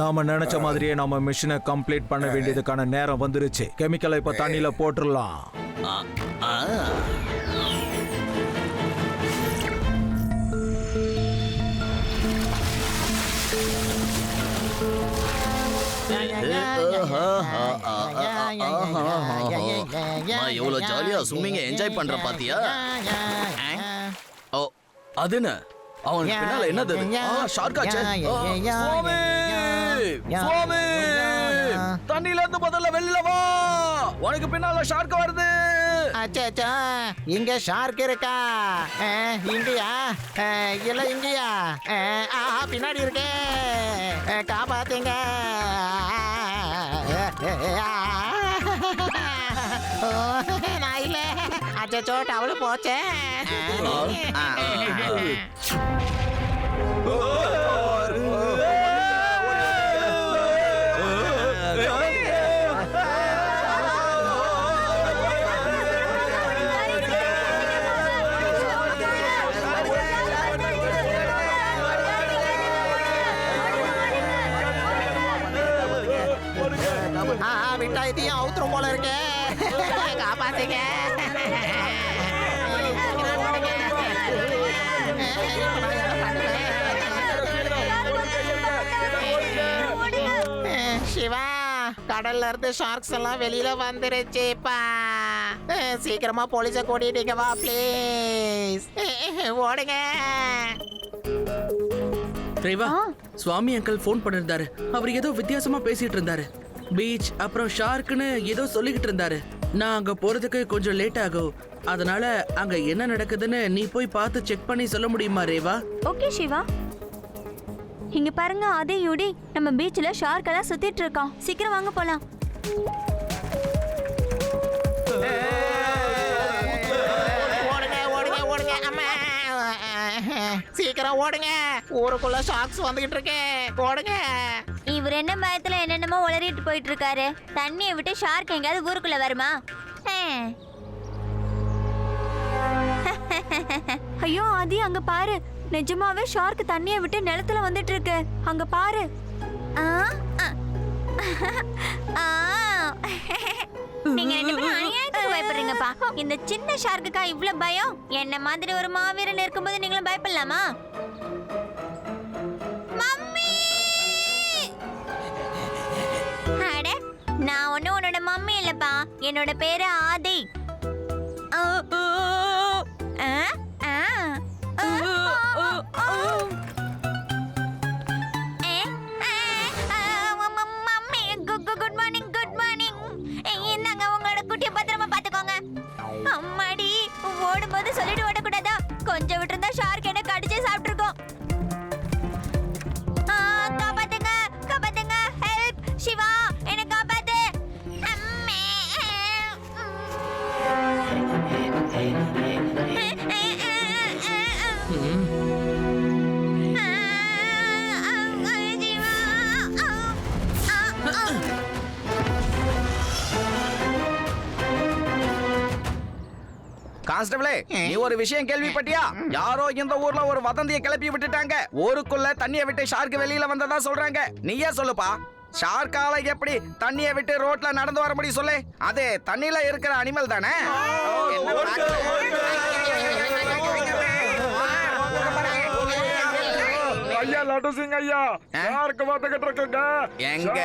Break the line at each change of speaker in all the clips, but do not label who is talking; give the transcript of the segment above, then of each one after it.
நாம நினைச்ச மாதிரியே நம்ம மிஷினை கம்ப்ளீட் பண்ண வேண்டியதுக்கான நேரம் வந்துருச்சு. கெமிக்கலை இப்ப தண்ணியில போட்டுடலாம்.
எவ்வளவு ஜாலியா ஸ்விம்மிங்க என்ஜாய் பண்ற பாத்தியா? ஓ அதுன்னு அவன் பின்னால என்னது? ஷார்க்காச்சே. சுவாமி தண்ணில இருந்து முதல்ல வெளில வா, உனக்கு பின்னால ஷார்க் வருது.
அச்சா இங்க ஷார்க் இருக்கா? இங்கயா? இல்ல இங்கயா? பின்னாடி இருக்கே, காப்பாத்துங்க. நான் இல்ல. அச்சோ டவலு போச்சே. விட்டா இதையும் அவுத்துரும் போல இருக்கே. காப்பாத்துங்க. சிவா, கடல்ல இருந்து ஷார்க்ஸ் எல்லாம் வெளியில வந்துருச்சுப்பா. சீக்கிரமா போலீஸ கூட்டிட்டீங்க வா ப்ளீஸ். ஓடுங்க.
ரேவா, சுவாமி அங்கிள் ஃபோன் பண்ணிருந்தாரு. அவர் ஏதோ வித்தியாசமா பேசிட்டு இருந்தாரு. பீச் அப்புறம் ஷார்க்னு ஏதோ சொல்லிக்கிட்டு இருந்தாரு. நான் அங்க போறதுக்கு கொஞ்சம் லேட் ஆகும். அதனால அங்க என்ன நடக்குதுன்னு நீ போய் பார்த்து செக் பண்ணி சொல்ல முடியுமா ரேவா?
ஓகே சிவா. இங்க பாருங்க, அதே யூடி நம்ம பீச்ல ஷார்க் எல்லாம் சுத்திட்டு இருக்கோம். சீக்கிரம் வாங்க போலாம்.
சீக்கிரம் ஓடுங்க, ஊருக்குள்ள ஷார்க்ஸ் வந்துகிட்டு இருக்கு. ஓடுங்க.
இவர் என்ன பயத்துல என்னென்னமோ உளறிட்டு போயிட்டு இருக்காரு. தண்ணியை விட்டு ஷார்க் எங்கயாவது ஊருக்குள்ள வருமா? ஐயோ ஆதி, அங்க பாரு, நிஜமாவே ஷார்க் தண்ணியை விட்டு நிலத்துல வந்துட்டு இருக்கு. அங்க பாரு. நீங்க ரெண்டு பேரும் அநியாயத்துக்கு பயப்படுறீங்கப்பா. இந்த சின்ன ஷார்க்குக்கா இவ்ளோ பயம்? என்ன மாதிரி ஒரு மாவீரன் இருக்கும்போது நீங்களும் பயப்படலாமா? மம்மி! அட, நான் ஒன்னும் உன்னோட மம்மி இல்லப்பா. என்னோட பேரு Aadhi. Good morning, good morning. இந்தாங்க உங்களோட குட்டியை பத்திரமா பாத்துக்கோங்க. அம்மாடி, ஓடும்போது சொல்லிட்டு ஓடக்கூடாதா? கொஞ்சம் விட்டுருந்தா ஷார்க் என்ன கடிச்சு சாப்பிட்டுருக்கோம். காப்பாத்துங்க, காப்பாத்துங்க, ஹெல்ப். சிவா, என்ன காப்பாத்து. அம்மே.
கான்ஸ்டபிளே, நீ ஒரு விஷயம் கேள்விப்பட்டியா? யாரோ இந்த ஊர்ல ஒரு வதந்தியை கிளப்பி விட்டுட்டாங்க. ஊருக்குள்ள தண்ணியை விட்டு ஷார்க் வெளியில வந்ததா சொல்றாங்க. நீயே சொல்லுப்பா, ஷார்க்கால எப்படி தண்ணியை விட்டு ரோட்ல நடந்து வர முடியும் சொல்லு? அது தண்ணியில இருக்கிற அனிமல் தானே.
ஐயா லட்டு சிங் ஐயா, ஷார்க் வந்துகிட்டு இருக்குங்க.
எங்க?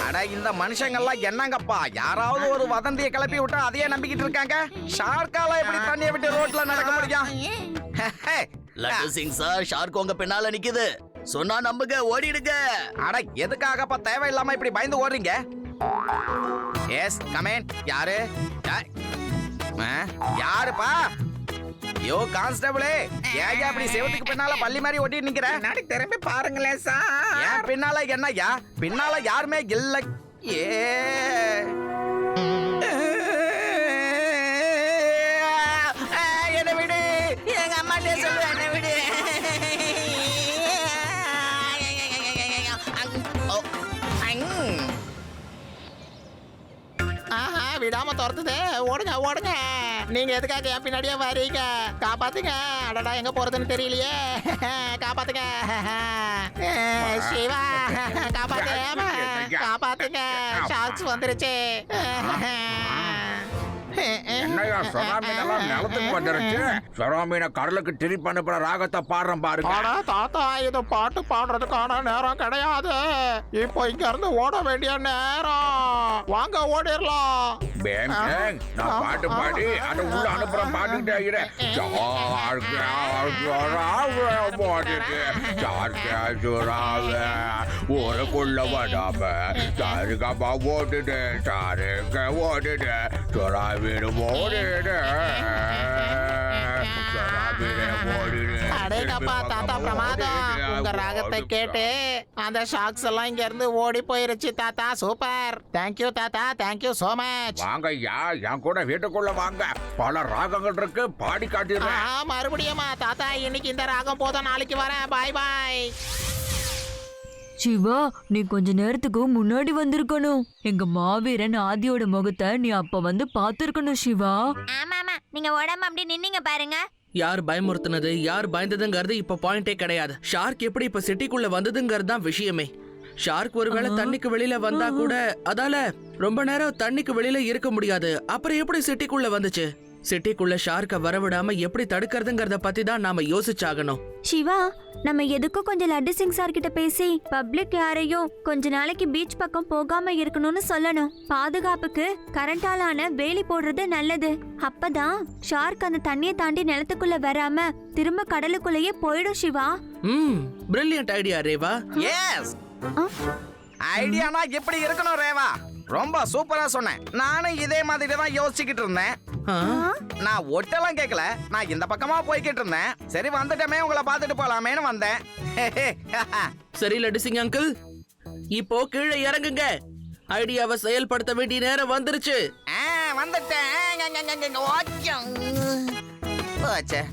அட, இந்த மனுஷங்கள்லாம் என்னங்கப்பா, யாராவது ஒரு வதந்தியை கிளப்பி விட்டா அதையே நம்பிக்கிட்டு இருக்காங்க. ஷார்க்கால எப்படி தண்ணியை விட்டு ரோட்ல நடக்க முடியும்? லட்டு சிங் சார், ஷார்க் உங்க பின்னால நிக்குது. சொன்னா நம்புங்க, ஓடிடுங்க. அட, எதுக்காகப்பா தேவையில்லாம இப்படி பயந்து ஓடுறீங்க? Yes come on. யாரு? யாருப்பா? யோ கான்ஸ்டபிளே, ஏன் அப்படி செவத்துக்கு பின்னால பள்ளி மாதிரி ஓட்டி நிக்கிற?
நாடி திரும்பி பாருங்களேன் சார்.
ஏன் பின்னால என்னய்யா? பின்னால யாருமே இல்ல. ஏ என்ன விடு, எங்க அம்மாட்டே சொல்லு, என்ன விடு.
விடாம துரத்துது. ஓடுங்க ஓடுங்க. நீங்க எதுக்காக என் பின்னாடியே வரீங்க? காப்பாத்துங்க. அடடா எங்க போறதுன்னு தெரியலையே. காப்பாத்துங்க. சிவா காப்பாத்து. காப்பாத்துங்க. ஷார்க்ஸ் வந்துருச்சு.
என்னையா சொராமீனெல்லாம் நிலத்துக்கு வந்துருச்சு. சொராமீனை கடலுக்கு திருப்பி அனுப்புற ராகத்தை பாடுறேன் பாருங்க.
ஆனா தாத்தா இது பாட்டு பாடுறதுக்கான நேரம் கிடையாது. இப்போ இங்க இருந்து ஓட வேண்டிய நேரம். வாங்க ஓடிடலாம்.
பேங் பேங், நான் பாட்டு பாடி அதை உள்ள அனுப்புறேன் பாட்டுக்கிட்டே இரு. ஊருக்குள்ள வடாம சாருகமா ஓடுடு, சாருங்க ஓடுடு, சொரா வீடு ஓடுடு, சொரா வீடு ஓடுடு.
அடேங்கப்பா தாத்தா பிரமாதம். உங்க ராகத்தை கேட்டு அந்த ஷாக்ஸ் எல்லாம் இங்க இருந்து ஓடி போயிருச்சு தாத்தா. சூப்பர். தேங்க்யூ தாத்தா. Thank you so much.
வாங்க ஐயா, என் கூட வீட்டுக்குள்ள வாங்க. பல ராகங்கள் இருக்கு, பாடி காட்டிடுறேன்.
மறுபடியுமா தாத்தா? இன்னைக்கு இந்த ராகம் போதும், நாளைக்கு வரேன். பாய் பாய்.
சிவா, நீ கொஞ்ச நேரத்துக்கு முன்னாடி வந்திருக்கணும். எங்க மாவீரன் ஆதியோட முகத்தை நீ அப்ப வந்து பாத்துருக்கணும் சிவா.
ஆமா ஆமா, நீங்க ஓடாம அப்படி நின்னீங்க பாருங்க.
யார் பயமுறுத்துனது யார் பயந்ததுங்கிறது இப்ப பாயிண்டே கிடையாது. ஷார்க் எப்படி இப்ப சிட்டிக்குள்ள வந்ததுங்கிறது தான் விஷயமே. ஷார்க் ஒருவேளை தண்ணிக்கு வெளியில வந்தா கூட அதால ரொம்ப நேரம் தண்ணிக்கு வெளியில இருக்க முடியாது. அப்புறம் எப்படி சிட்டிக்குள்ள வந்துச்சு? சிட்டிக்குள்ள ஷார்க்க வரவிடாம எப்படி தடுக்கிறதுங்கிறத பத்தி தான் நாம யோசிச்சாகணும்.
சிவா, நம்ம எதுக்கும் கொஞ்சம் லட்டு சிங் சார் கிட்ட பேசி பப்ளிக் யாரையும் கொஞ்ச நாளைக்கு பீச் பக்கம் போகாம இருக்கணும்னு சொல்லணும். பாதுகாப்புக்கு கரண்டாலான வேலி போடுறது நல்லது. அப்பதான் ஷார்க் அந்த தண்ணியை தாண்டி நிலத்துக்குள்ள வராம திரும்ப கடலுக்குள்ளேயே போயிடும் Shiva.
Brilliant idea Reva.
Yes, ஐடியானா எப்படி இருக்கணும் ரேவா? ரொம்ப சூப்பரா சொன்னேன். நானும் இதே மாதிரி தான் யோசிச்சுக்கிட்டு இருந்தேன். நான் ஒட்டெல்லாம் கேட்கல, நான் இந்த பக்கமா போய்கிட்டு இருந்தேன். சரி வந்துட்டமே, உங்களை பார்த்துட்டு போலாமேன்னு வந்தேன்.
சரி லட்டு சிங் அங்கிள், இப்போ கீழே இறங்குங்க. ஐடியாவை செயல்படுத்த வேண்டிய நேரம் வந்துருச்சு.
வந்துட்டேன். போச்சே.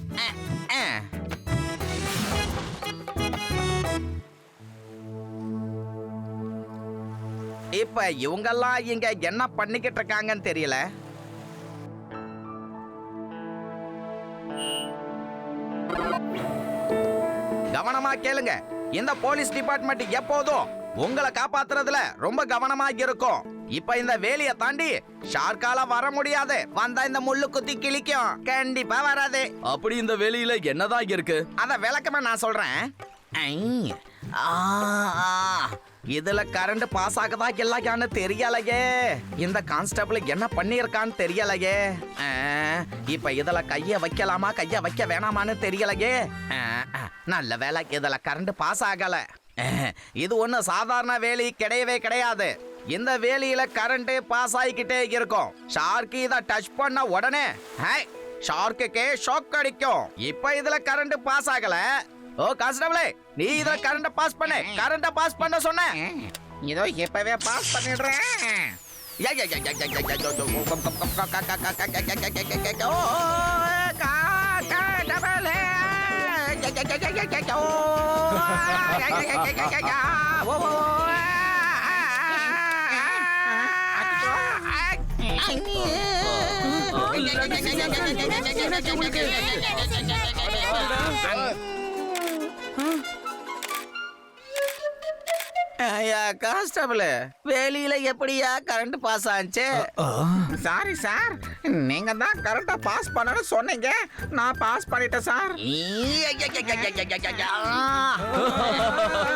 இப்ப இவங்கெல்லாம் இங்க என்ன பண்ணிக்கிட்டு இருக்காங்கன்னு தெரியல. கவனமா கேளுங்க. இந்த போலீஸ் டிபார்ட்மெண்ட் எப்போதும் உங்களை காப்பாத்துறதுல ரொம்ப கவனமா இருக்கும். இப்ப இந்த வேலிய தாண்டி ஷார்க்கால வர முடியாது. வந்தா இந்த முள்ளு குத்தி கிழிக்கும். கண்டிப்பா வராது.
அப்படி இந்த வேலியில என்னதான் இருக்கு?
அத விளக்கமா நான் சொல்றேன். ஐ, ஆ, இதுல கரண்ட் பாஸ் ஆகுதா இல்லையான்னு தெரியலையே. இந்த கான்ஸ்டபிள் என்ன பண்ணிருக்கான்னு தெரியலையே. இப்ப இதுல கைய வைக்கலாமா கைய வைக்க வேணாமான்னு தெரியலையே. நல்ல வேலை, இதுல கரண்ட் பாஸ் ஆகல. இது ஒண்ணு சாதாரண வேலி கிடையவே கிடையாது. இந்த வேலியில கரண்ட் பாஸ் ஆகிக்கிட்டே இருக்கும். ஷார்க் இத டச் பண்ண உடனே ஷார்க்குக்கே ஷாக் அடிக்கும். இப்ப இதுல கரண்ட் பாஸ் ஆகல. ஓ கான்ஸ்டபிளே, நீ இத கரண்ட் பாஸ் பண்ணு. கரண்ட் பாஸ் பண்ண சொன்ன.
இதோ இப்பவே பாஸ் பண்ணிடுறேன்.
கான்ஸ்டபிள், வேலியில எப்படியா கரண்ட் பாஸ் ஆச்சு?
சாரி சார், நீங்க தான் கரெக்டா பாஸ் பண்ணனு சொன்னீங்க. நான் பாஸ் பண்ணிட்டேன் சார்.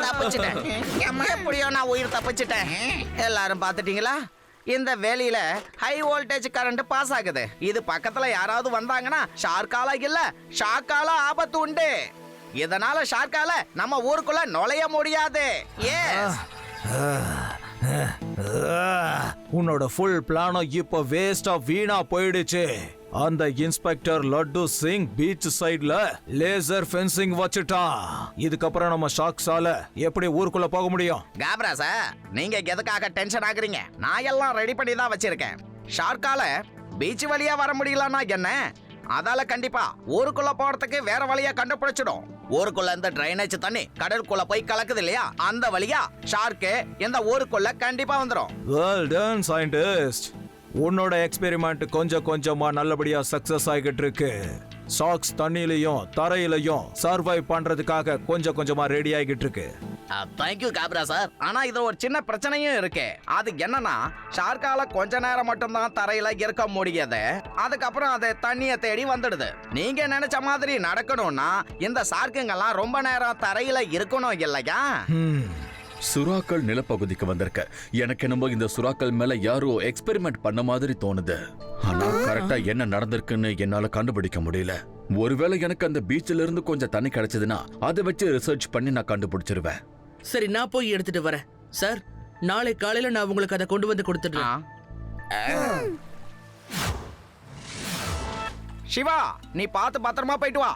தப்பிச்சிட்டேன். எப்படியோ நான் உயிர் தப்பிச்சிட்டேன். எல்லாரும் பாத்துட்டீங்களா? இந்த வேலியில ஹை வோல்டேஜ் கரண்ட் பாஸ் ஆகுது. இது பக்கத்துல யாராவது வந்தாங்கன்னா ஷார்க்கால இல்ல ஷாக்கால ஆபத்து உண்டு. இதனால ஷார்க்கால நம்ம ஊருக்குள்ள நுழைய முடியாது.
உன்னோட ஃபுல் பிளானும் இப்ப வேஸ்டா வீணா போயிடுச்சு. அந்த இன்ஸ்பெக்டர் லட்டு சிங் பீச் சைடுல லேசர் ஃபென்சிங் வச்சுட்டான். இதுக்கப்புறம் நம்ம ஷாக்ஸால எப்படி ஊருக்குள்ள போக முடியும்?
காப்ரா சார், நீங்க எதுக்காக டென்ஷன் ஆகுறீங்க? நான் எல்லாம் ரெடி பண்ணி தான் வச்சிருக்கேன். ஷார்க்கால பீச் வழியா வர முடியலன்னா என்ன, அதால கண்டிப்பா ஊருக்குள்ள போறதுக்கு வேற வழியா கண்டுபிடிச்சிடும். ஊருக்குள்ள இந்த டிரைனேஜ் தண்ணி கடலுக்குள்ள போய் கலக்குது இல்லையா, அந்த வழியா ஷார்க்கு இந்த ஊருக்குள்ள கண்டிப்பா வந்துடும்.
Well done scientist. உன்னோட எக்ஸ்பெரிமெண்ட் கொஞ்சம் கொஞ்சமா நல்லபடியா சக்சஸ் ஆகிட்டு இருக்கு. ஷார்க்ஸ் தண்ணியிலையும் தரையிலையும் சர்வை பண்றதுக்காக கொஞ்சம் கொஞ்சமா ரெடி ஆகிட்டு இருக்கு.
தேங்க்யூ காப்ரா சார். ஆனா இதுல ஒரு சின்ன பிரச்சனையும் இருக்கு. அது என்னன்னா ஷார்க்கால கொஞ்ச நேரம் மட்டும்தான் தரையில இருக்க முடியாது. அதுக்கப்புறம் அது தண்ணியை தேடி வந்துடுது. நீங்க நினைச்ச மாதிரி நடக்கணும்னா இந்த ஷார்க்குங்கெல்லாம் ரொம்ப நேரம் தரையில இருக்கணும் இல்லையா?
சுறாக்கள் நிலப்பகுதிக்கு வந்திருக்க. எனக்கு என்னமோ இந்த சுறாக்கள் மேல யாரோ எக்ஸ்பெரிமெண்ட் பண்ண மாதிரி தோணுது. ஆனா கரெக்டா என்ன நடந்திருக்குன்னு என்னால கண்டுபிடிக்க முடியல. ஒருவேளை எனக்கு அந்த பீச்ல இருந்து கொஞ்சம் தண்ணி கிடைச்சதுன்னா அதை வச்சு ரிசர்ச் பண்ணி நான் கண்டுபிடிச்சிருவேன்.
சரி, நான் போய் எடுத்துட்டு வரேன். சார், நாளை காலையில நான் உங்களுக்கு அதை கொண்டு வந்து கொடுத்துடுறேன்.
சிவா, நீ பார்த்து பத்திரமா போயிட்டு வா.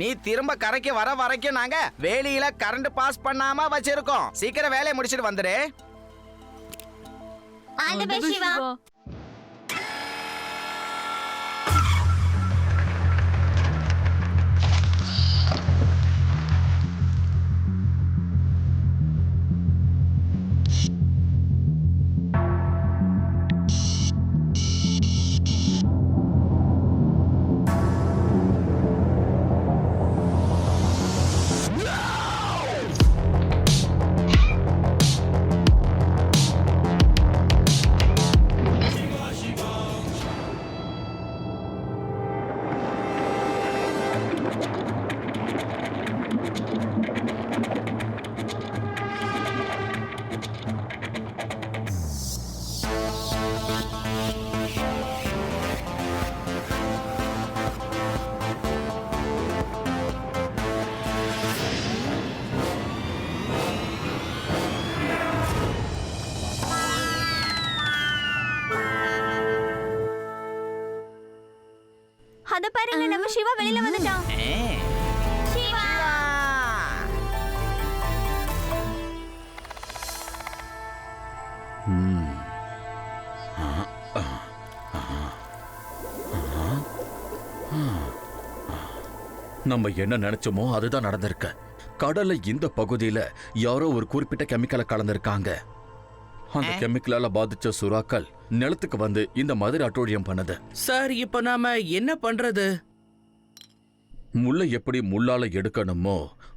நீ திரும்ப கரைக்கு வர வரைக்கும் நாங்க வேலியில கரண்ட் பாஸ் பண்ணாம வச்சிருக்கோம். சீக்கிரம் வேலையை முடிச்சிட்டு வந்துரு.
All the best Siva. அத பாருங்க, நம்ம சிவா வெளியில வந்துட்டான். சிவா!
நம்ம என்ன நினைச்சோமோ அதுதான் நடந்திருக்கு. கடல்ல இந்த பகுதியில யாரோ ஒரு குறிப்பிட்ட கெமிக்கலை கலந்திருக்காங்க. அந்த கெமிக்கலால பாதிச்ச சுறாக்கள் நிலத்துக்கு வந்து இந்த மாதிரி அட்டோழியம் பண்ணுது.
சார், இப்ப நாம என்ன பண்றது?
முள்ளை எப்படி முள்ளால எடுக்கணுமோ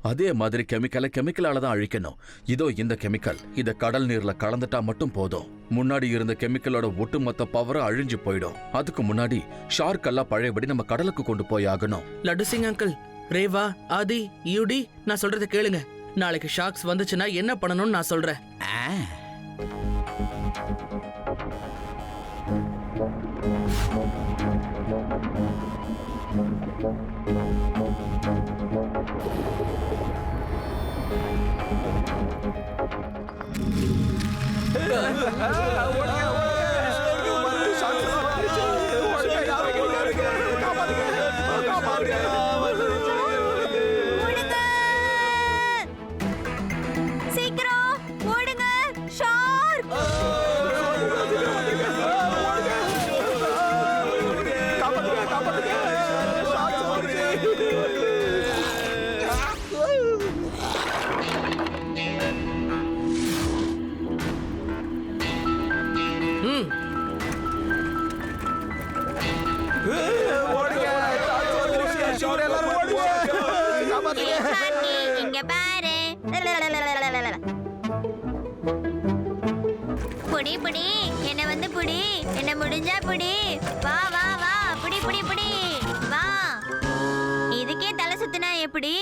அதே மாதிரி கெமிக்கலால தான் அழிக்கணும். இதோ இந்த கெமிக்கல் இத கடல் நீர்ல கலந்துட்டா மட்டும் போதும். முன்னாடி இருந்த கெமிக்கலோட ஒட்டுமொத்த பவரை அழிஞ்சு போயிடும். அதுக்கு முன்னாடி ஷார்க் எல்லாம் பழையபடி நம்ம கடலுக்கு கொண்டு போய் ஆகணும்.
லட்டு சிங் அங்கிள், ரேவா, ஆதி, யூடி, நான் சொல்றதை கேளுங்க. நாளைக்கு ஷார்க்ஸ் வந்துச்சுன்னா என்ன பண்ணணும்னு நான் சொல்றேன்.
சீக்கிரம் ஓடுங்க, ஷார்க்! இங்க பாரு. புடி புடி, என்ன வந்து புடி, என்ன முடிஞ்சா புடி. வா வா வா, புடி புடி புடி, வா. இதுக்கே தலை சுத்தினா எப்படி?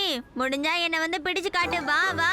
முடிஞ்சா என்ன வந்து பிடிச்சு காட்டு. வா வா.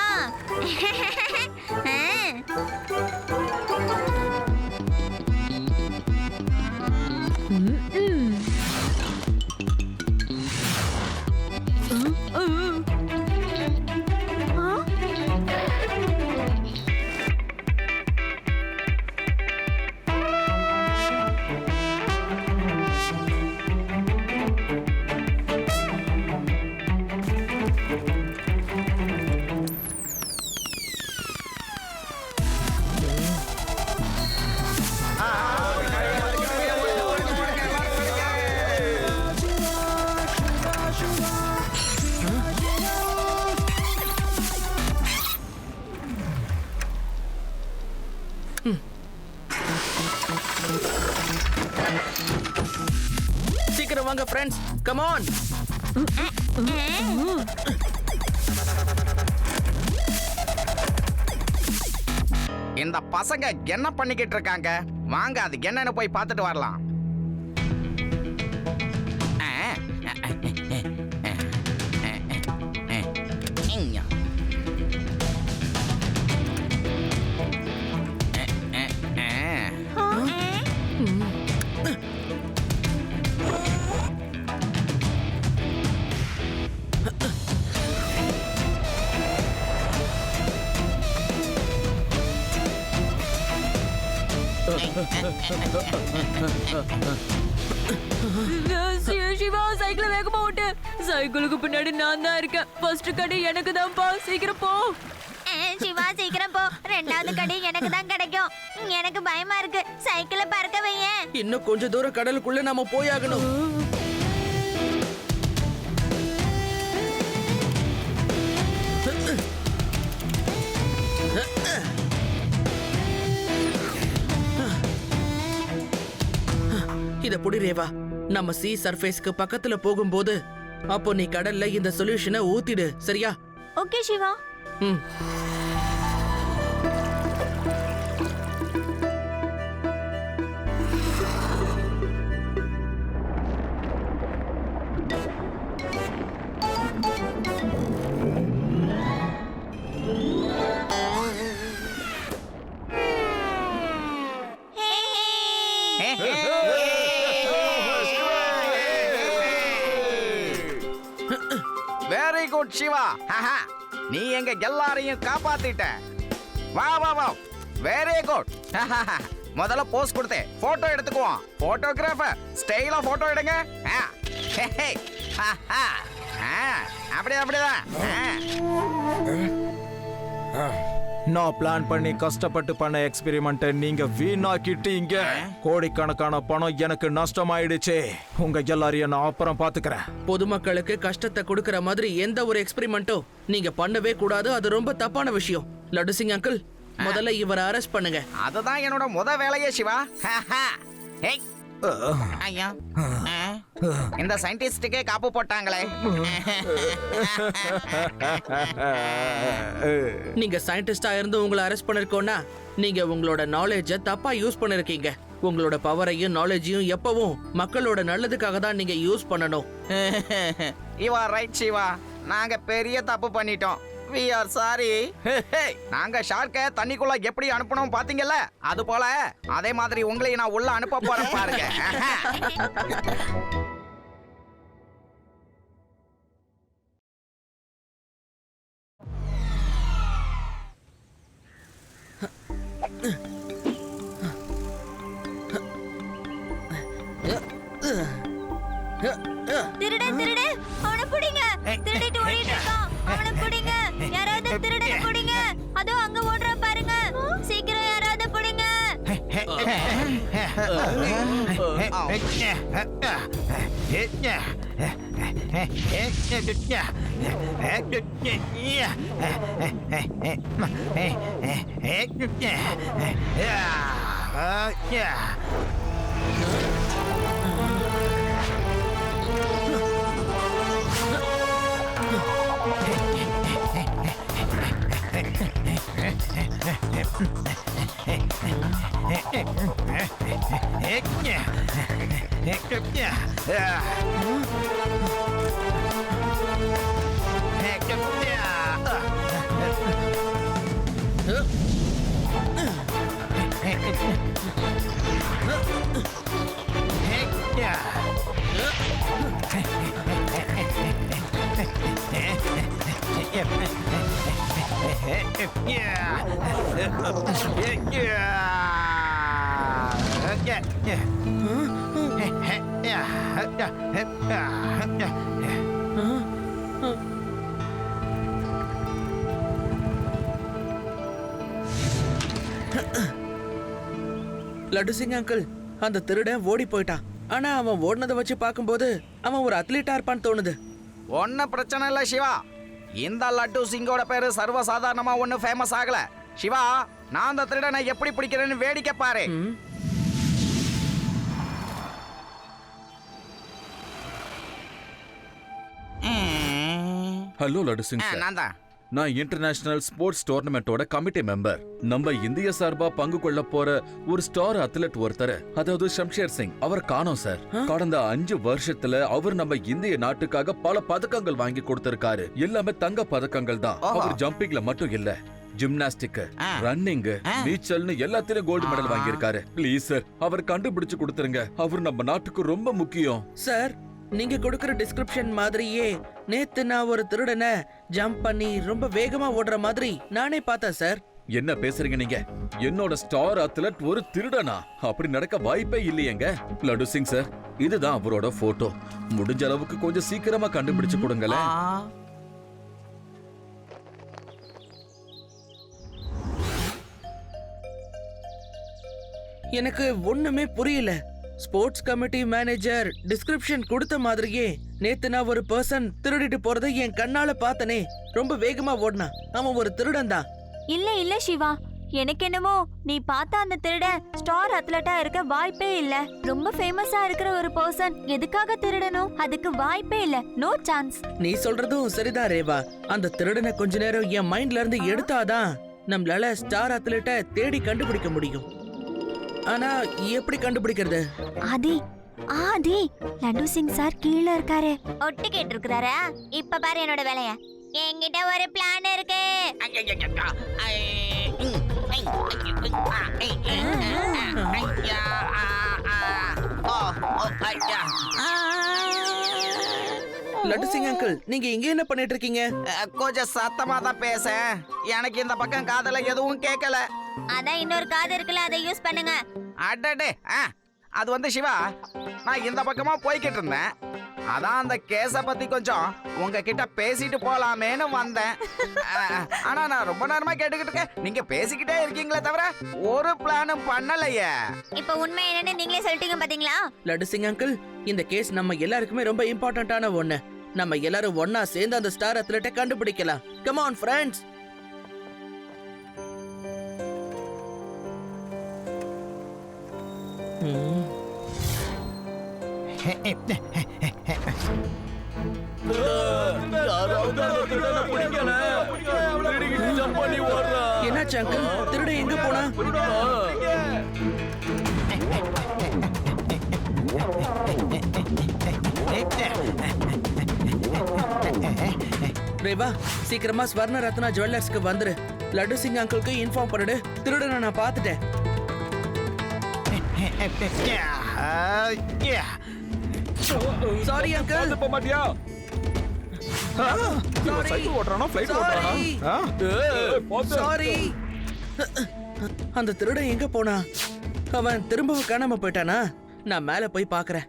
சீக்கிரம் வாங்க ஃப்ரெண்ட்ஸ், கம் ஆன்.
இந்த பசங்க என்ன பண்ணிக்கிட்டு இருக்காங்க? வாங்க அது என்னன்னு போய் பார்த்துட்டு வரலாம்.
சிவா சைக்கிள வேகமா ஓட்டு. சைக்கிளுக்கு பின்னாடி நான் தான் இருக்கேன். ஃபர்ஸ்ட் கடை எனக்கு தான்ப்பா. சீக்கிரம் போ.
சிவா சீக்கிரம் போ. ரெண்டாவது கடை எனக்கு தான் கிடைக்கும். எனக்கு பயமா இருக்கு. சைக்கிளை பறக்க வையேன்.
இன்னும் கொஞ்ச தூரம் கடலுக்குள்ள நாம போயாகணும். இத புடி ரேவா. நம்ம சீ சர்ஃபேஸ்க்கு பக்கத்துல போகும்போது அப்போ நீ கடல்ல இந்த சொல்யூஷனை ஊத்திடு, சரியா?
ஓகே சிவா.
ம்.
Very good Siva. நீ எங்க எல்லாரையும் காப்பாத்திட்ட. வா வா வா, வெரி குட். முதல்ல போஸ் கொடுத்து போட்டோ எடுத்துக்குவோம். போட்டோகிராஃபர் ஸ்டைலா போட்டோ எடுங்க. அப்படியே அப்படியேதான்.
நான் பிளான் பண்ணி கஷ்டப்பட்டு பண்ண எக்ஸ்பெரிமெண்ட்டை நீங்க வீணாக்கிட்டீங்க. கோடிக்கணக்கான பணம் எனக்கு நஷ்டமாயிடுச்சு. உங்க எல்லாரையும் நான் அப்புறம் பாத்துக்கிறேன்.
பொதுமக்களுக்கு கஷ்டத்தை கொடுக்கற மாதிரி எந்த ஒரு எக்ஸ்பெரிமெண்ட்டும் நீங்க பண்ணவே கூடாது. அது ரொம்ப தப்பான விஷயம். லட்டு சிங் அங்கிள், முதல்ல இவரை அரெஸ்ட் பண்ணுங்க.
அதுதான் என்னோட முத வேலையே சிவா. ஏய், ஐயா, இந்த சயின்டிஸ்டுக்கே காப்பு போட்டாங்களே.
நீங்க சயின்டிஸ்டா இருந்து உங்களை அரெஸ்ட் பண்ணிருக்கோம்னா நீங்க உங்களோட நாலேஜை தப்பா யூஸ் பண்ணிருக்கீங்க. உங்களோட பவரையும் நாலேஜையும் எப்பவும் மக்களோட நல்லதுக்காக தான் நீங்க யூஸ் பண்ணணும்.
You are right Siva. நாங்க பெரிய தப்பு பண்ணிட்டோம். We are sorry. நாங்க ஷார்க்க தண்ணிக்குள்ள எப்படி அனுப்பணும் பாத்தீங்கல்ல, அது போல அதே மாதிரி உங்களையும் நான் உள்ள அனுப்ப போறேன் பாருங்க.
திருட திருட அவனை பிடிங்க. திருடிட்டு ஓடிட்டு இருக்கான். அவனை பிடிங்க. யாராவது திருடனை பிடிங்க. அதோ அங்க ஓடுறான் பாருங்க. சீக்கிரம் யாராவது பிடிங்க.
லட்டு சிங் அங்கிள், அந்த திருடன் ஓடி போயிட்டான். ஆனா அவன் ஓடினதை வச்சு பார்க்கும்போது அவன் ஒரு அத்லீட்டா இருப்பான்னு தோணுது.
ஒன்னும் பிரச்சனை இல்ல சிவா. இந்த லட்டு சிங்கோட பேரு சர்வசாதாரணமா ஒன்னும் ஃபேமஸ் ஆகல. சிவா, நான் அந்த திருடனை எப்படி பிடிக்கிறேன்னு வேடிக்கை பாரு.
Hello laddu Singh sir.
நான் தான்.
நான் இன்டர்நேஷனல் ஸ்போர்ட்ஸ் டோர்னமெண்டோட கமிட்டி மெம்பர். நம்ம இந்திய சார்பா பங்கு கொள்ள போற ஒரு ஸ்டார் அத்லெட் ஒருத்தர், அதாவது ஷம்ஷேர் சிங், அவர் காணோம் சார். கடந்த 5 வருஷத்துல அவர் நம்ம இந்திய நாட்டுக்காக பல பதக்கங்கள் வாங்கி கொடுத்திருக்காரு. எல்லாமே தங்க பதக்கங்கள் தான். அவர் ஜம்பிங்ல மட்டும் இல்ல, ஜிம்னாஸ்டிக், ரன்னிங், நீச்சல்னு எல்லாத்திலும் கோல்டு மெடல் வாங்கியிருக்காரு. ப்ளீஸ் சார், அவர் கண்டுபிடிச்சு கொடுத்துருங்க. அவர் நம்ம நாட்டுக்கு ரொம்ப முக்கியம்.
சார், நீங்க கொடுக்கிற டிஸ்கிரிப்ஷன் மாதிரியே நேத்து நான் ஒரு திருடனை ஜம்ப் பண்ணி ரொம்ப வேகமா ஓடுற மாதிரி நானே பார்த்தேன் சார்.
என்ன பேசுறீங்க நீங்க? என்னோட ஸ்டார் அத்லெட் ஒரு திருடனா? அப்படி நடக்க வாய்ப்பே இல்லையேங்க. லட்டு சிங் சார், இதுதான் அவரோட போட்டோ. முடிஞ்ச அளவுக்கு கொஞ்சம் சீக்கிரமா கண்டுபிடிச்சு கொடுங்களேன்.
எனக்கு ஒண்ணுமே புரியல. ஸ்போர்ட்ஸ் கமிட்டி மேனேஜர் டிஸ்கிரிப்ஷன் கொடுத்த மாதிரியே நேத்து நான் ஒரு பர்சன் திருடிட்டு போறதை என் கண்ணால பார்த்தனே. ரொம்ப வேகமா ஓடுனா. அவன் ஒரு திருடன் தான்.
இல்ல சிவா, எனக்கு என்னமோ நீ பார்த்த அந்த திருடன் ஸ்டார் அத்லட்டா இருக்க வாய்ப்பே இல்ல. ரொம்ப ஃபேமஸா இருக்கிற ஒரு பர்சன் எதுக்காக திருடணும்? அதுக்கு வாய்ப்பே இல்ல. No chance.
நீ சொல்றதும் சரிதான் ரேவா. அந்த திருடனை கொஞ்ச நேரம் என் மைண்ட்ல இருந்து எடுத்தாதான் நம்மளால ஸ்டார் அத்லெட்டை தேடி கண்டுபிடிக்க முடியும். ஆனா எப்படி கண்டுபிடிக்கிறது?
ஆதி லட்டு சிங் சார் கீழே இருக்காரு. ஒட்டு கேட்டு இருக்கிறாரா? இப்ப பாரு என்னோட வேலைய. என்கிட்ட ஒரு பிளான் இருக்கு.
லட்டு சிங் அங்கிள், நீங்க இங்க என்ன பண்ணிட்டு இருக்கீங்க?
கொஞ்சம் சத்தமா தான் பேச. எனக்கு இந்த பக்கம் காதுல எதுவும் கேட்கல.
அதான் இன்னொரு காது இருக்குல்ல, அதை யூஸ் பண்ணுங்க.
அடடே, அது வந்து சிவா, நான் இந்த பக்கமா போய்கிட்டு இருந்தேன். அதான் அந்த கேஸ பத்தி கொஞ்சம் உங்ககிட்ட பேசிட்டு போலாமேன்னு வந்தேன். ஆனா நான் ரொம்ப நேரமா கேட்டுக்கிட்டு இருக்கேன். நீங்க பேசிக்கிட்டே இருக்கீங்களே தவிர ஒரு பிளானும் பண்ணலையே.
இப்ப உண்மை என்னன்னு நீங்களே சொல்லிட்டீங்க பாத்தீங்களா?
லட்டு சிங் அங்கிள், இந்த கேஸ் நம்ம எல்லாருக்குமே ரொம்ப இம்பார்ட்டன்டான ஒண்ணு. நம்ம எல்லாரும் ஒன்னா சேர்ந்து அந்த ஸ்டார் அத்லெட்டை கண்டுபிடிக்கலாம். Come on friends. என்னாச்சு அங்கிள்? திருட எங்க போனா? ரேவா, சீக்கிரமா ஸ்வர்ண ரத்னா ஜுவல்லர்ஸ்க்கு வந்துரு. லட்டு சிங் அங்கிளுக்கு இன்ஃபார்ம் பண்ணிடு. திருடனை நான் பார்த்துட்டேன். Sorry uncle.
போக மாட்டியா? சைக்கிள் ஓட்டுறானா, ஃளைட் ஓட்டுறானா?
சாரி. அந்த திருடன் எங்க போனா? அவன் திரும்பவும் காணாம போயிட்டானா? நான் மேல போய் பாக்குறேன்.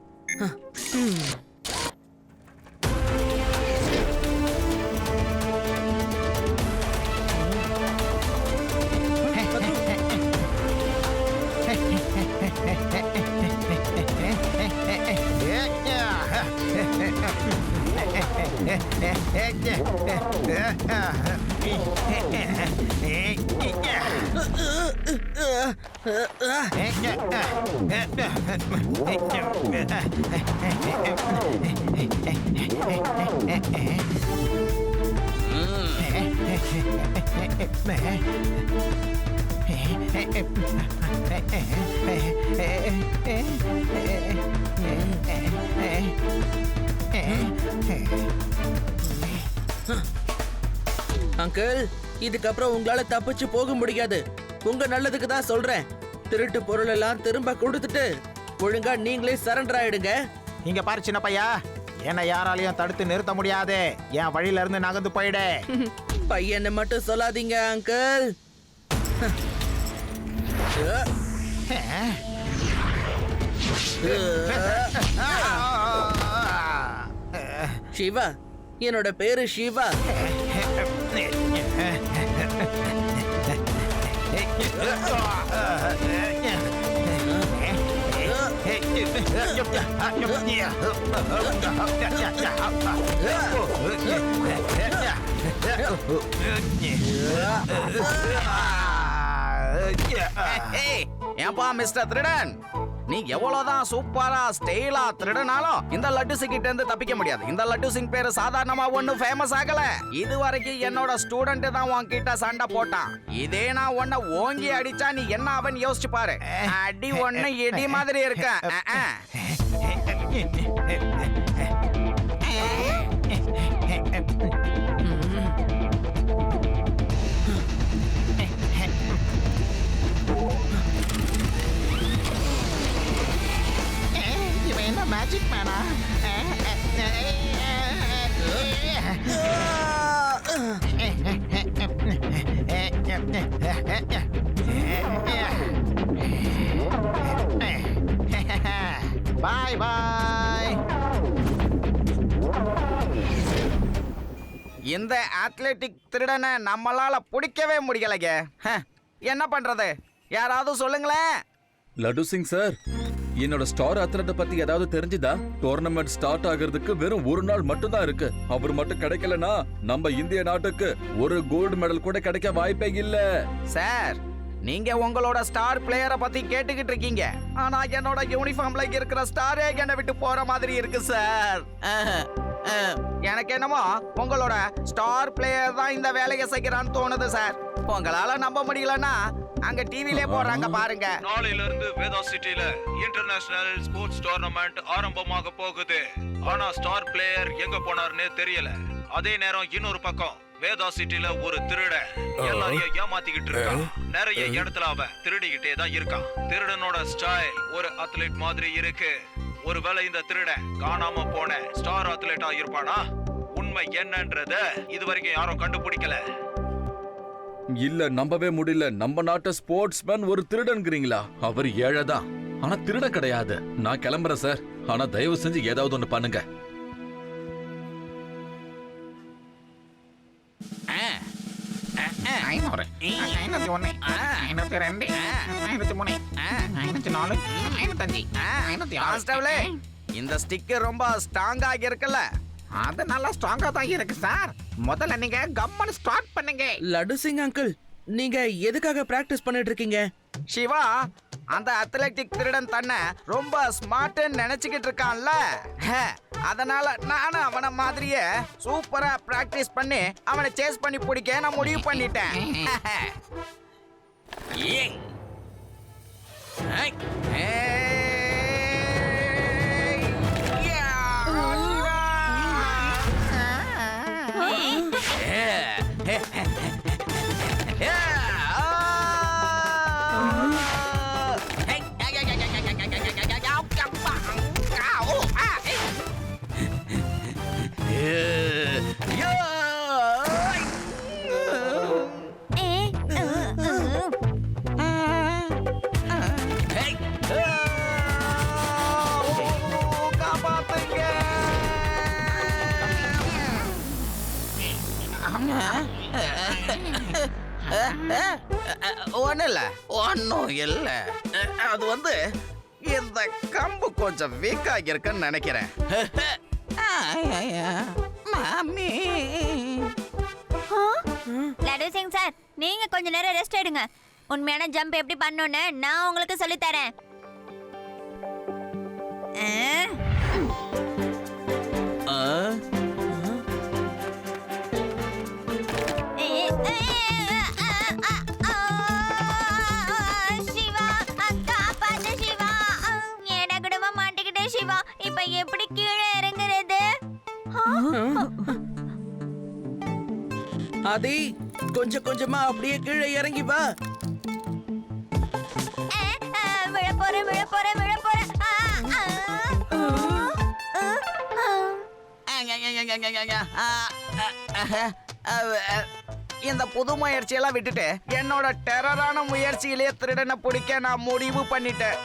அங்கிள், இதுக்கப்புறம் உங்களால தப்பிச்சு போக முடியாது. உங்க நல்லதுக்கு தான் சொல்றேன். திருட்டு பொருள் எல்லாம் திரும்ப கொடுத்துட்டு ஒழுங்கா நீங்களே சரண்டர் ஆயிடுங்க.
இங்க பாரு சின்ன பையா, என்ன யாராலையும் தடுத்து நிறுத்த முடியாது. என் வழியில இருந்து நகர்ந்து போயிடு.
பையனை மட்டும் சொல்லாதீங்க அங்கிள். சிவா, என்னோட பேரு சிவா.
ஏன்பா மிஸ்டர் திருடன், நீ எவ்வளவுதான் சூப்பரா ஸ்டைலா திருடனாலும் இந்த லட்டு சிங் கிட்ட இருந்து தப்பிக்க முடியாது. இந்த லட்டு சிங் பேரு சாதாரணமா ஒண்ணும் ஃபேமஸ் ஆகல. இது வரைக்கும் என்னோட ஸ்டூடெண்ட் தான் உன்கிட்ட சண்டை போட்டான். இதே நான் உன்னை ஓங்கி அடிச்சா நீ என்ன அவன் யோசிச்சு பாரு. அடி ஒண்ணு இடி மாதிரி இருக்க.
இவன் என்ன மேஜிக் மேனா? பாய் பாய்.
இந்த அத்லெட்டிக் திருடனை நம்மளால பிடிக்கவே முடியலைங்க. என்ன பண்றது? யாராவது சொல்லுங்களேன்.
லட்டு சிங் சார், என்னோட ஸ்டார் அத்லெட்டை பத்தி ஏதாவது தெரிஞ்சுதா? டோர்னமெண்ட் ஸ்டார்ட் ஆகிறதுக்கு வெறும் ஒரு நாள் மட்டும் தான் இருக்கு. அவர் மட்டும் கிடைக்கலனா நம்ம இந்திய நாட்டுக்கு ஒரு கோல்டு மெடல் கூட கிடைக்க வாய்ப்பே இல்ல.
சார், நீங்க உங்களோட ஸ்டார் பிளேயரை பத்தி கேட்டுக்கிட்டு இருக்கீங்க. ஆனா என்னோட யூனிஃபார்ம்ல இருக்கிற ஸ்டாரே என்னை விட்டு போற மாதிரி இருக்கு சார். எனக்கு என்னமோ உங்களோட ஸ்டார் பிளேயர் தான் இந்த வேலையை செய்யறான்னு தோணுது சார். உங்களால நம்ப முடியலன்னா அங்க டிவிலே போடுறாங்க பாருங்க.
நாளையில இருந்து வேதா சிட்டில இன்டர்நேஷனல் ஸ்போர்ட்ஸ் டோர்னமெண்ட் ஆரம்பமாக போகுது. ஆனா ஸ்டார் பிளேயர் எங்க போனார்னே தெரியல. அதே நேரம் இன்னொரு பக்கம் வேதா சிட்டில ஒரு திருடன் எல்லாரையும் ஏமாத்திக்கிட்டு இருக்கான். நிறைய இடத்துல அவன் திருடிக்கிட்டே தான் இருக்கான். திருடனோட ஸ்டைல் ஒரு அத்லெட் மாதிரி இருக்கு. ஒருவேளை இந்த திருடன் காணாம போன ஸ்டார் அத்லெட்டா இருப்பானா? உண்மை என்னன்றத இதுவரைக்கும் யாரும் கண்டுபிடிக்கல.
இல்ல, நம்பவே முடியல. நம்ம நாட்டு ஸ்போர்ட்ஸ்மேன் ஒரு திருடன்கிறீங்களா? அவர் ஏழை தான், ஆனா திருடன் கிடையாது. நான் கிளம்புறேன் சார். ஆனா தயவு செஞ்சு ஏதாவது ஒண்ணு பண்ணுங்க.
ஐநூறு, 501, 502, 503, 504, 505, 506.
கான்ஸ்டபிளே, இந்த ஸ்டிக்கர் ரொம்ப ஸ்ட்ராங்கா இருக்குல்ல?
அது நல்லா ஸ்ட்ராங்கா தான் இருக்கு சார். முதல்ல நீங்க கம்மன் ஸ்டார்ட் பண்ணுங்க.
லட்டு சிங் அங்கிள், நீங்க எதுக்காக பிராக்டிஸ் பண்ணிட்டு இருக்கீங்க?
சிவா, அந்த அத்லெட்டிக் திருடன் தன்னை ரொம்ப ஸ்மார்ட்னு நினைச்சுக்கிட்டு இருக்கான்ல, அதனால நானும் அவன மாதிரியே சூப்பரா பிராக்டிஸ் பண்ணி அவனை சேஸ் பண்ணி பிடிக்க நான் முடிவு பண்ணிட்டேன். ஒன்னும் இல்ல. அது வந்து இந்த கம்பு கொஞ்சம் வீக்கா இருக்குன்னு நினைக்கிறேன்.
மாமி,
லட்டு சிங் சார், நீங்க கொஞ்ச நேரம் ரெஸ்ட் எடுங்க. உண்மையான ஜம்ப் எப்படி பண்ணணும்னு நான் உங்களுக்கு சொல்லி தரேன். சிவா, காப்பாத்து சிவா. என் குடும்பம் மாட்டிக்கிட்டே சிவா. இப்ப எப்படி கீழே இறங்குறது?
ஆதி, கொஞ்சம் கொஞ்சமா அப்படியே கீழே இறங்கி வா.
விழப்போறேன், விழப்போறேன், விழப்போறேன்.
இந்த புது முயற்சியெல்லாம் விட்டுட்டு என்னோட டெரரான முயற்சியிலேயே திருடனை பிடிக்க நான் முடிவு பண்ணிட்டேன்.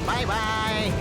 Bye bye.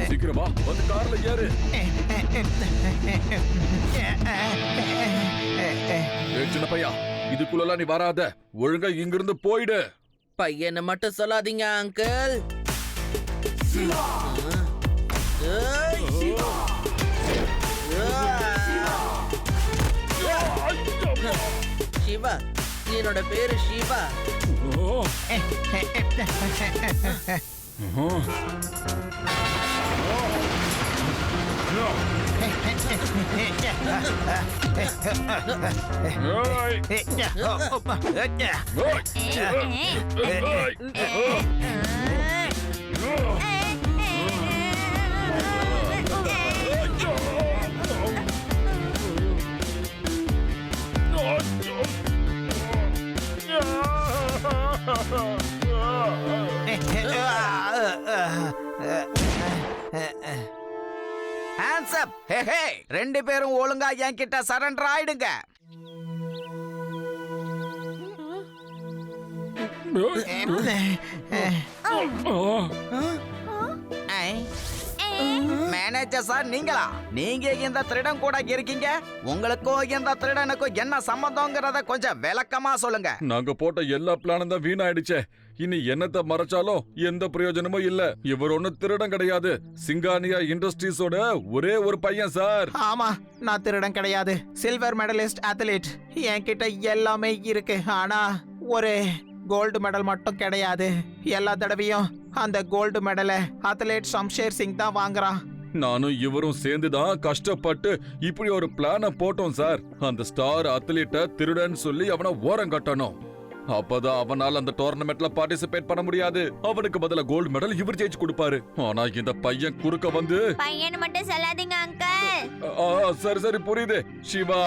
சீக்கிரமா வந்து கார்ல ஏறு. ஏய், சின்ன பையா, இதுக்குள்ளலாம் நீ வராத. ஒழுங்கா இங்கிருந்து போயிடு.
பையனை மட்டும் சொல்லாதீங்க அங்கிள். சிவா, என்னோட பேரு Siva.
Hands up. Hey, hey. ரெண்டு பேரும் ஒழுங்கா என்கிட்ட சரண்டர் ஆயிடுங்க. மேனேஜர் சார் நீங்களா? நீங்க இந்த திருடன் கூட இருக்கீங்க. உங்களுக்கும் இந்த திருடனுக்கும் என்ன சம்பந்தம்ங்கறத கொஞ்சம் விளக்கமா சொல்லுங்க.
நாங்க போட்ட எல்லா பிளானும் தான் வீணாயிடுச்சே. இனி என்னத்த மறைச்சாலும் எந்த பிரயோஜனமும் இல்ல. இவர் ஒண்ணு திருடன் கிடையாது. சிங்கானியா இண்டஸ்ட்ரீஸோட ஒரே ஒரு பையன் சார்.
ஆமா, நான் திருடன் கிடையாது. Silver medallist athlete. என்கிட்ட எல்லாமே இருக்கு. ஆனா ஒரு கோல்டு மெடல் மட்டும் கிடையாது. எல்லா தடவையும் அந்த கோல்டு மெடலை அத்லீட் ஷம்ஷேர் சிங் தான் வாங்குறான்.
நானும் இவரும் சேர்ந்து தான் கஷ்டப்பட்டு இப்படி ஒரு பிளான போட்டோம் சார். அந்த ஸ்டார் அத்லீட்ட திருடன்னு சொல்லி அவனை ஓரம் கட்டணும். அப்பதான் அவனால அந்த டோர்னமெண்ட்ல பார்ட்டிசிபேட் பண்ண முடியாது. அவனுக்கு பதிலா கோல்டு மெடல் இவர் ஜெயிச்சு கொடுப்பாரு. ஆனா இந்த பையன் குறுக்க வந்து
பையன் மட்டும் சொல்லாதீங்க அங்கிள்.
சரி சரி புரியுது. சிவா,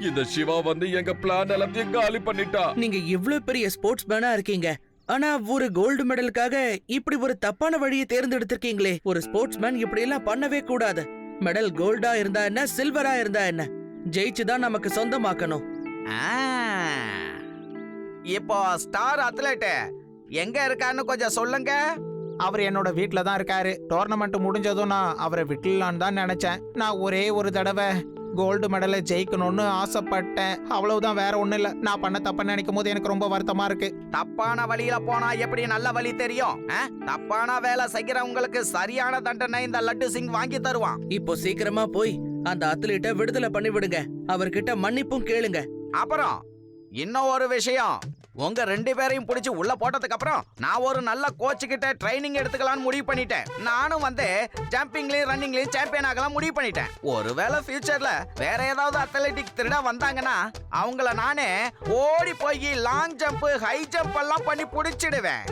இந்த சிவா வந்து எங்க பிளான் எல்லாத்தையும் காலி பண்ணிட்டா.
நீங்க இவ்ளோ பெரிய ஸ்போர்ட்ஸ் மேனா இருக்கீங்க. ஆனா ஒரு கோல்டு மெடலுக்காக இப்படி ஒரு தப்பான வழியை தேர்ந்தெடுத்திருக்கீங்களே. ஒரு ஸ்போர்ட்ஸ் மேன் இப்படி எல்லாம் பண்ணவே கூடாது. மெடல் கோல்டா இருந்தா என்ன, சில்வரா இருந்தா என்ன, ஜெயிச்சுதான் நமக்கு சொந்தமாக்கணும்.
இப்போ ஸ்டார் அத்லெட் எங்க இருக்கான்னு கொஞ்சம் சொல்லுங்க.
அவர் என்னோட வீட்ல தான் இருக்காரு. டோர்னமெண்ட் முடிஞ்சதும் நான் அவரை விட்டுலான்னு தான் நினைச்சேன். நான் ஒரே ஒரு தடவை கோல்டு மெடலை ஜெயிக்கணும்னு ஆசைப்பட்டேன், அவ்வளவுதான், வேற ஒண்ணும் இல்ல. நான் பண்ண தப்ப நினைக்கும் போது எனக்கு ரொம்ப வருத்தமா இருக்கு.
தப்பான வழியில போனா எப்படி நல்ல வழி தெரியும்? தப்பான வேலை செய்யறவங்களுக்கு சரியான தண்டனை இந்த லட்டு சிங் வாங்கி தருவான்.
இப்போ சீக்கிரமா போய் அந்த அத்லீட்டை விடுதலை பண்ணி விடுங்க. அவர்கிட்ட மன்னிப்பும் கேளுங்க.
அப்புறம் இன்னும் ஒரு விஷயம், உங்க 2 பேரையும் பிடிச்சி உள்ள போட்டதுக்கு அப்புறம் நான் ஒரு நல்ல கோச் கிட்ட ட்ரைனிங் எடுத்துக்கலாம்னு முடிவு பண்ணிட்டேன். நானும் வந்து ஜம்பிங்லயும் ரன்னிங்லயும் சாம்பியன் ஆகலாம் முடிவு பண்ணிட்டேன். ஒருவேளை ஃபியூச்சர்ல வேற ஏதாவது அத்லெட்டிக் திருட வந்தாங்கன்னா அவங்கள நானே ஓடி போய் லாங் ஜம்ப் ஹை ஜம்ப் எல்லாம் பண்ணி பிடிச்சிடுவேன்.